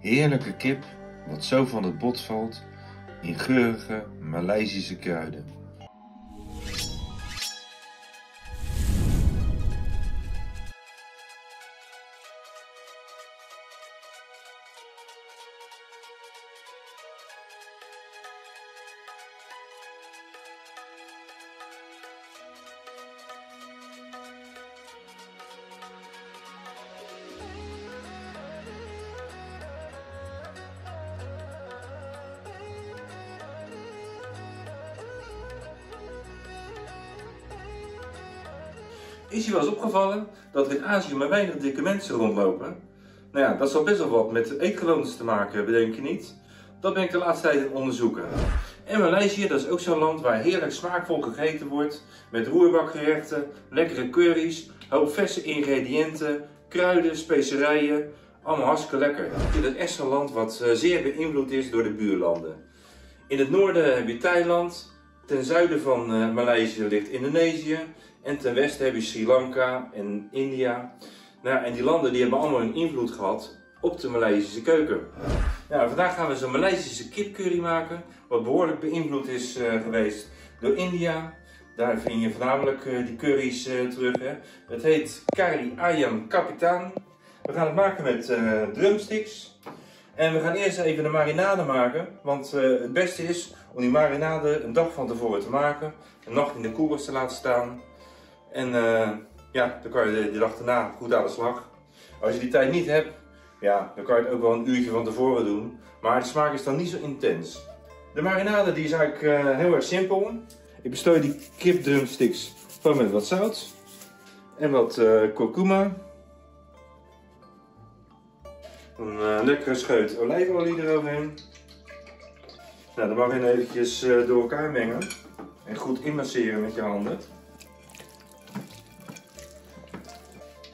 Heerlijke kip, wat zo van het bot valt, in geurige Maleisische kruiden. Is je wel eens opgevallen dat er in Azië maar weinig dikke mensen rondlopen? Nou ja, dat zal best wel wat met eetgewoontes te maken hebben, denk je niet? Dat ben ik de laatste tijd aan het onderzoeken. En Maleisië, dat is ook zo'n land waar heerlijk smaakvol gegeten wordt, met roerbakgerechten, lekkere curry's, hoop verse ingrediënten, kruiden, specerijen, allemaal hartstikke lekker. Dit is echt zo'n land wat zeer beïnvloed is door de buurlanden. In het noorden heb je Thailand, ten zuiden van Maleisië ligt Indonesië en ten westen heb je Sri Lanka en India. Nou, en die landen die hebben allemaal een invloed gehad op de Maleisische keuken. Nou, vandaag gaan we zo'n Maleisische kipcurry maken, wat behoorlijk beïnvloed is geweest door India. Daar vind je voornamelijk die curry's terug. Hè. Het heet Kari Ayam Kapitaan. We gaan het maken met drumsticks. En we gaan eerst even de marinade maken, want het beste is om die marinade een dag van tevoren te maken, een nacht in de koelkast te laten staan. En ja, dan kan je de dag daarna goed aan de slag. Als je die tijd niet hebt, ja, dan kan je het ook wel een uurtje van tevoren doen, maar de smaak is dan niet zo intens. De marinade die is eigenlijk heel erg simpel. Ik bestooi die kipdrumsticks gewoon met wat zout en wat kurkuma. Een lekkere scheut olijfolie eroverheen. Nou, dan mag je eventjes door elkaar mengen en goed inmasseren met je handen.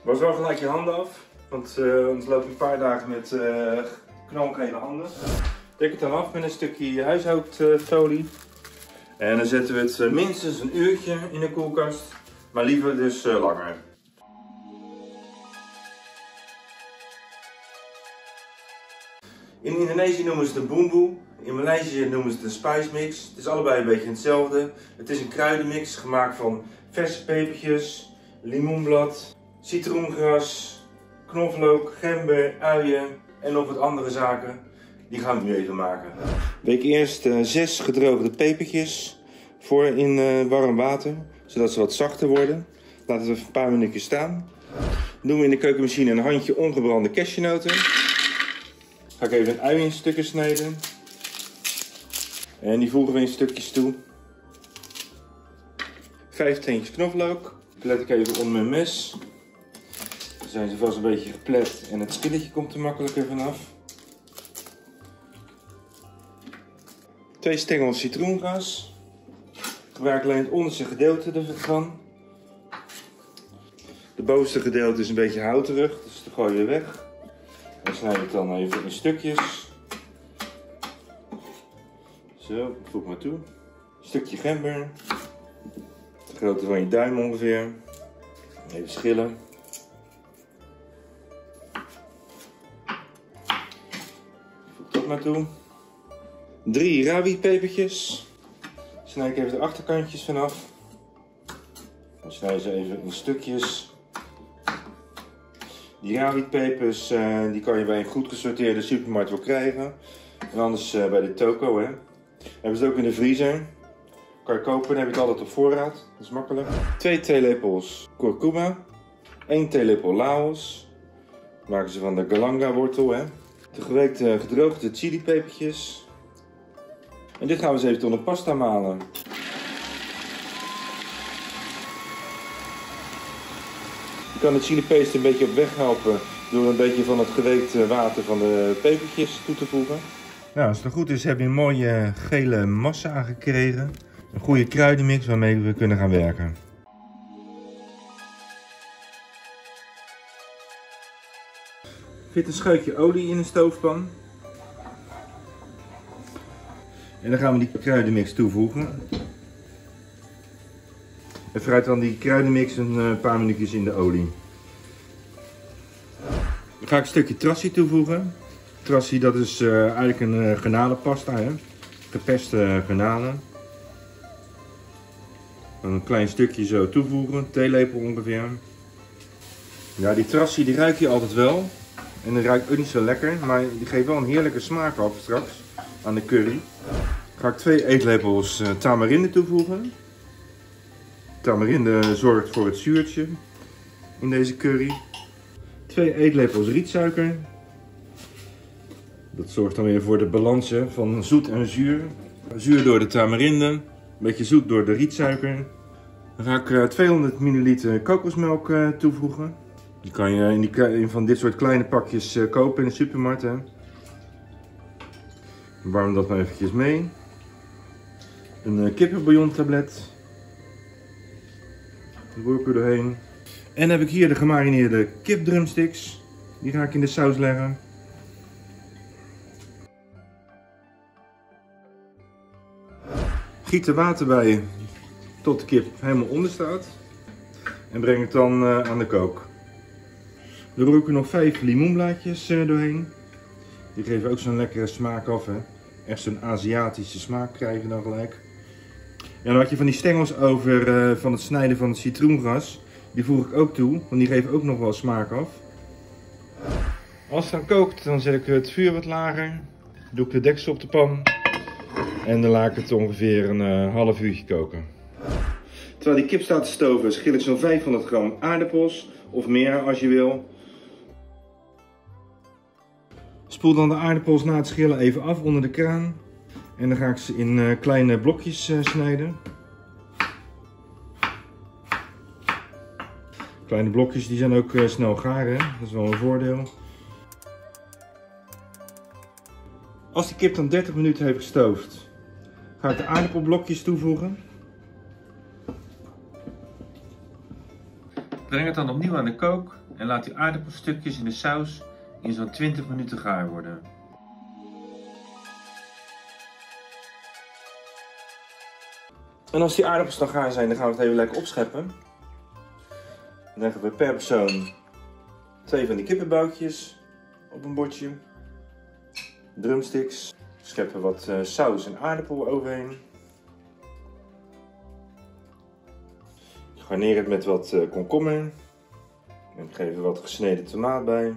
Was wel gelijk je handen af, want anders loop je een paar dagen met knalgele handen. Dek het dan af met een stukje huishoudfolie. En dan zetten we het minstens een uurtje in de koelkast, maar liever dus langer. In Indonesië noemen ze het een bumbu, in Maleisië noemen ze het een spice mix. Het is allebei een beetje hetzelfde. Het is een kruidenmix gemaakt van verse pepertjes, limoenblad, citroengras, knoflook, gember, uien en nog wat andere zaken. Die gaan we nu even maken. Week eerst 6 gedroogde pepertjes voor in warm water, zodat ze wat zachter worden. Laten we even een paar minuutjes staan. Dan doen we in de keukenmachine een handje ongebrande cashewnoten. Ga ik even een ui in stukken snijden. En die voegen we in stukjes toe. 5 teentjes knoflook. Plet ik even onder mijn mes. Dan zijn ze vast een beetje geplet en het schilletje komt er makkelijker vanaf. 2 stengels citroengras. Ik gebruik alleen het onderste gedeelte ervan. De bovenste gedeelte is een beetje houterig, dus dat gooi je weg. Dan snij ik het dan even in stukjes. Zo, voeg maar toe. Een stukje gember. De grootte van je duim ongeveer. Even schillen. Voeg dat maar toe. 3 rawi-pepertjes. Snij ik even de achterkantjes vanaf. Dan snij ze even in stukjes. Die rawi-pepers die kan je bij een goed gesorteerde supermarkt wel krijgen. En anders bij de toko. Hè. Hebben ze het ook in de vriezer. Kan je kopen, dan heb je het altijd op voorraad. Dat is makkelijk. 2 theelepels kurkuma. 1 theelepel laos. Dat maken ze van de galanga wortel. Hè. De geweekte gedroogde chilipepertjes. En dit gaan we eens even tot een pasta malen. Je kan de chili paste een beetje op weg helpen door een beetje van het geweekte water van de pepertjes toe te voegen. Nou, als het goed is heb je een mooie gele massa gekregen. Een goede kruidenmix waarmee we kunnen gaan werken. Giet een scheutje olie in de stoofpan. En dan gaan we die kruidenmix toevoegen. En fruit dan die kruidenmix een paar minuutjes in de olie. Dan ga ik een stukje trassie toevoegen. Trassi, dat is eigenlijk een garnalenpasta, hè? Geperste garnalen. Een klein stukje zo toevoegen, theelepel ongeveer. Ja, die trassi die ruik je altijd wel. En die ruikt ook niet zo lekker, maar die geeft wel een heerlijke smaak af straks aan de curry. Ga ik 2 eetlepels tamarinde toevoegen. Tamarinde zorgt voor het zuurtje in deze curry. 2 eetlepels rietsuiker. Dat zorgt dan weer voor de balans van zoet en zuur. Zuur door de tamarinde, een beetje zoet door de rietsuiker. Dan ga ik 200 ml kokosmelk toevoegen. Die kan je in van dit soort kleine pakjes kopen in de supermarkt. Hè. Warm dat maar eventjes mee. Een kippenbouillon tablet. Dat roer ik er doorheen. En dan heb ik hier de gemarineerde kipdrumsticks. Die ga ik in de saus leggen. Giet er water bij tot de kip helemaal onder staat. En breng het dan aan de kook. Dan roer ik er nog 5 limoenblaadjes doorheen. Die geven ook zo'n lekkere smaak af. Hè. Echt zo'n Aziatische smaak krijgen dan gelijk. Ja, dan had je van die stengels over van het snijden van het citroengras. Die voeg ik ook toe, want die geven ook nog wel smaak af. Als het dan kookt, dan zet ik het vuur wat lager. Doe ik de deksel op de pan. En dan laat ik het ongeveer een half uurtje koken. Terwijl die kip staat te stoven, schil ik zo'n 500 gram aardappels. Of meer als je wil. Spoel dan de aardappels na het schillen even af onder de kraan. En dan ga ik ze in kleine blokjes snijden. Kleine blokjes die zijn ook snel gaar, hè? Dat is wel een voordeel. Als de kip dan 30 minuten heeft gestoofd, ga ik de aardappelblokjes toevoegen. Breng het dan opnieuw aan de kook en laat die aardappelstukjes in de saus in zo'n 20 minuten gaar worden. En als die aardappels dan gaar zijn, dan gaan we het even lekker opscheppen. Dan leggen we per persoon 2 van die kippenboutjes op een bordje. Drumsticks. Scheppen wat saus en aardappel overheen. Garneer het met wat komkommer. En geef er wat gesneden tomaat bij.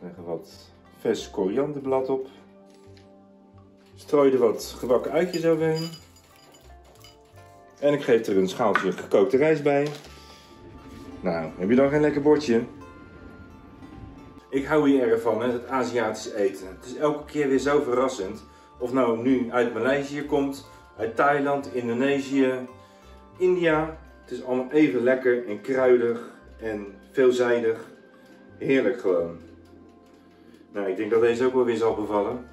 Leg er wat vers korianderblad op. Strooi er wat gebakken uitjes overheen. En ik geef er een schaaltje gekookte rijst bij. Nou, heb je dan geen lekker bordje? Ik hou hier erg van, het Aziatische eten. Het is elke keer weer zo verrassend. Of nou nu uit Maleisië komt, uit Thailand, Indonesië, India. Het is allemaal even lekker en kruidig en veelzijdig. Heerlijk gewoon. Nou, ik denk dat deze ook wel weer zal bevallen.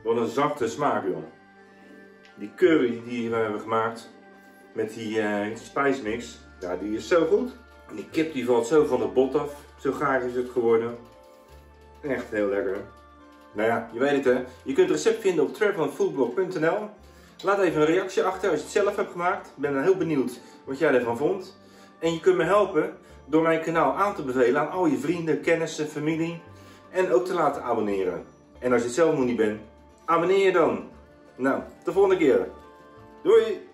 Wat een zachte smaak, joh. Die curry die we hebben gemaakt met die spice mix, ja, die is zo goed. Die kip die valt zo van het bot af. Zo gaar is het geworden. Echt heel lekker. Nou ja, je weet het hè. Je kunt het recept vinden op travelandfoodblog.nl. Laat even een reactie achter als je het zelf hebt gemaakt. Ik ben dan heel benieuwd wat jij ervan vond. En je kunt me helpen door mijn kanaal aan te bevelen aan al je vrienden, kennissen, familie. En ook te laten abonneren. En als je het zelf nog niet bent, abonneer je dan. Nou, tot de volgende keer. Doei!